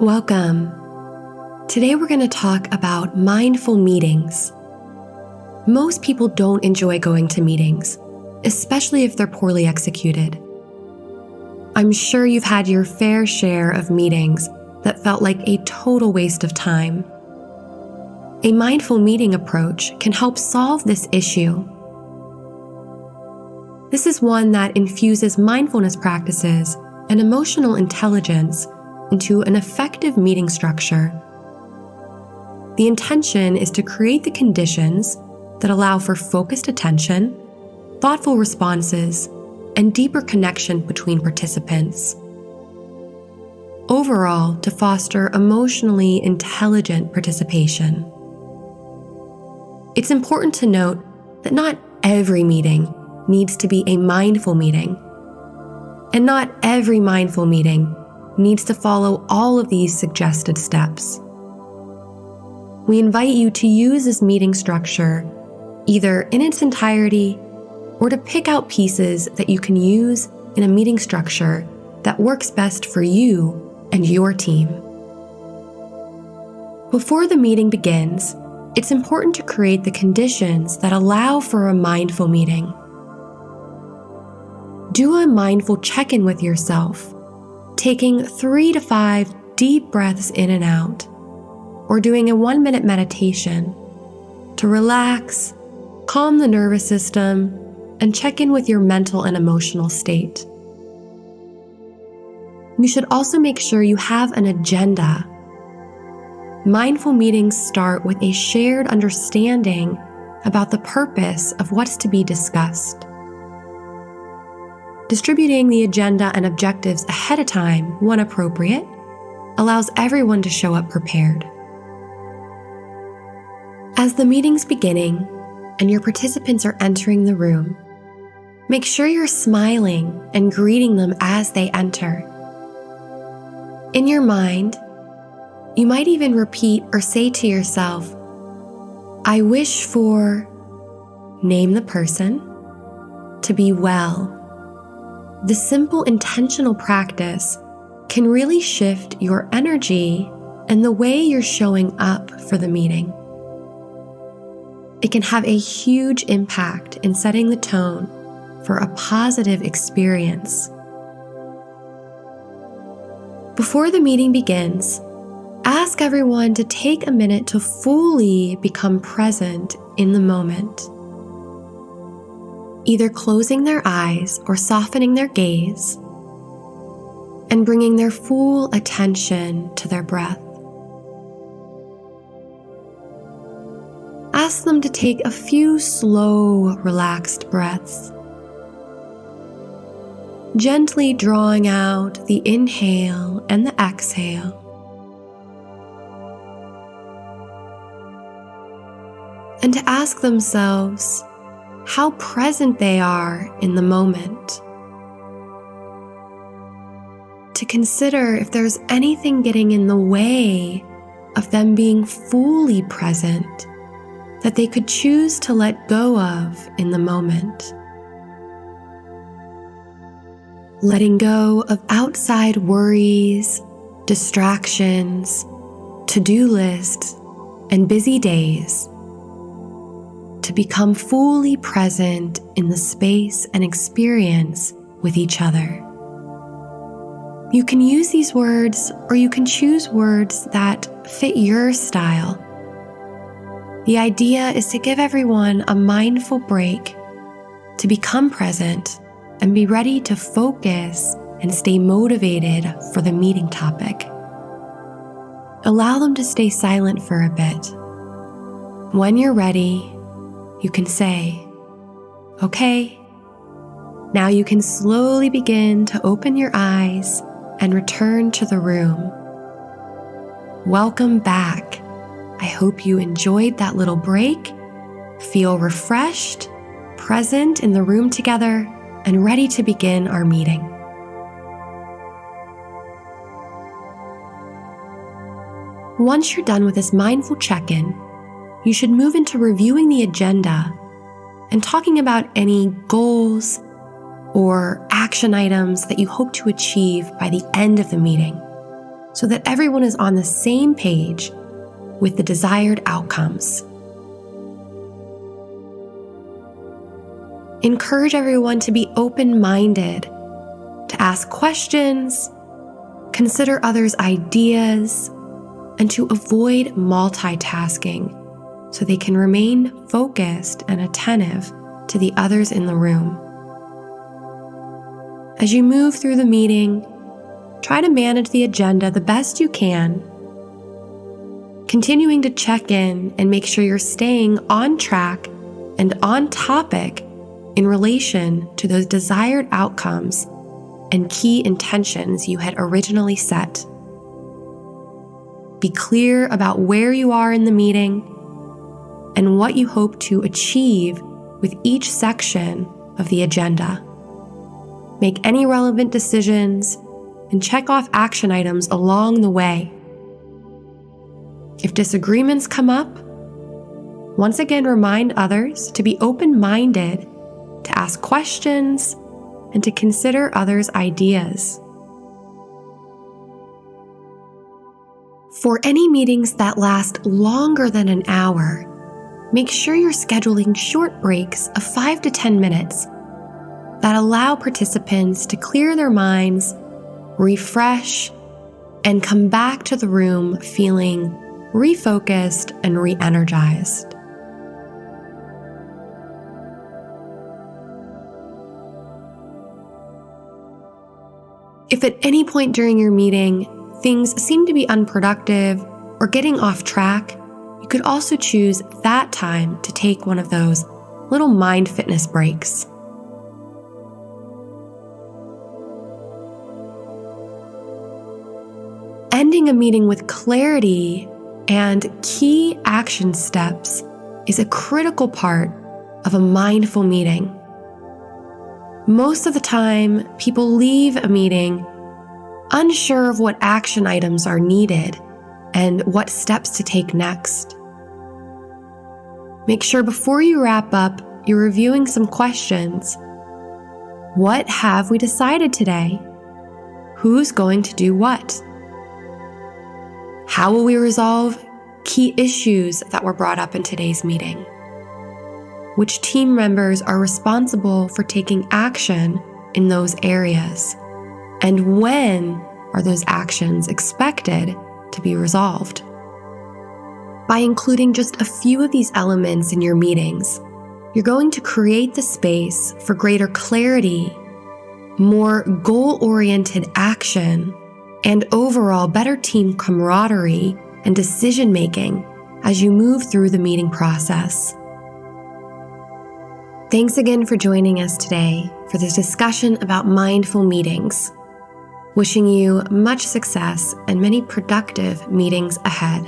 Welcome. Today we're going to talk about mindful meetings. Most people don't enjoy going to meetings, especially if they're poorly executed. I'm sure you've had your fair share of meetings that felt like a total waste of time. A mindful meeting approach can help solve this issue. This is one that infuses mindfulness practices and emotional intelligence into an effective meeting structure. The intention is to create the conditions that allow for focused attention, thoughtful responses, and deeper connection between participants. Overall, to foster emotionally intelligent participation. It's important to note that not every meeting needs to be a mindful meeting, and not every mindful meeting needs to follow all of these suggested steps. We invite you to use this meeting structure either in its entirety or to pick out pieces that you can use in a meeting structure that works best for you and your team. Before the meeting begins, it's important to create the conditions that allow for a mindful meeting. Do a mindful check-in with yourself, taking 3 to 5 deep breaths in and out, or doing a 1-minute meditation to relax, calm the nervous system, and check in with your mental and emotional state. You should also make sure you have an agenda. Mindful meetings start with a shared understanding about the purpose of what's to be discussed. Distributing the agenda and objectives ahead of time, when appropriate, allows everyone to show up prepared. As the meeting's beginning and your participants are entering the room, make sure you're smiling and greeting them as they enter. In your mind, you might even repeat or say to yourself, "I wish for," name the person, "to be well." The simple intentional practice can really shift your energy and the way you're showing up for the meeting. It can have a huge impact in setting the tone for a positive experience. Before the meeting begins, ask everyone to take a minute to fully become present in the moment. Either closing their eyes or softening their gaze, and bringing their full attention to their breath. Ask them to take a few slow, relaxed breaths, gently drawing out the inhale and the exhale. And to ask themselves how present they are in the moment. To consider if there's anything getting in the way of them being fully present that they could choose to let go of in the moment. Letting go of outside worries, distractions, to-do lists, and busy days, to become fully present in the space and experience with each other. You can use these words, or you can choose words that fit your style. The idea is to give everyone a mindful break, to become present and be ready to focus and stay motivated for the meeting topic. Allow them to stay silent for a bit. When you're ready, you can say, "Okay." Now you can slowly begin to open your eyes and return to the room. Welcome back. I hope you enjoyed that little break, feel refreshed, present in the room together, and ready to begin our meeting. Once you're done with this mindful check-in, you should move into reviewing the agenda and talking about any goals or action items that you hope to achieve by the end of the meeting. so that everyone is on the same page with the desired outcomes. Encourage everyone to be open-minded, to ask questions, consider others' ideas, and to avoid multitasking so they can remain focused and attentive to the others in the room. As you move through the meeting, try to manage the agenda the best you can, continuing to check in and make sure you're staying on track and on topic in relation to those desired outcomes and key intentions you had originally set. Be clear about where you are in the meeting and what you hope to achieve with each section of the agenda. Make any relevant decisions and check off action items along the way. If disagreements come up, once again remind others to be open-minded, to ask questions, and to consider others' ideas. For any meetings that last longer than an hour, make sure you're scheduling short breaks of 5 to 10 minutes that allow participants to clear their minds, refresh, and come back to the room feeling refocused and re-energized. If at any point during your meeting things seem to be unproductive or getting off track, you could also choose that time to take one of those little mind fitness breaks. Ending a meeting with clarity and key action steps is a critical part of a mindful meeting. Most of the time, people leave a meeting unsure of what action items are needed and what steps to take next. Make sure before you wrap up, you're reviewing some questions. What have we decided today? Who's going to do what? How will we resolve key issues that were brought up in today's meeting? Which team members are responsible for taking action in those areas? And when are those actions expected to be resolved? By including just a few of these elements in your meetings, you're going to create the space for greater clarity, more goal-oriented action, and overall better team camaraderie and decision-making as you move through the meeting process. Thanks again for joining us today for this discussion about mindful meetings. Wishing you much success and many productive meetings ahead.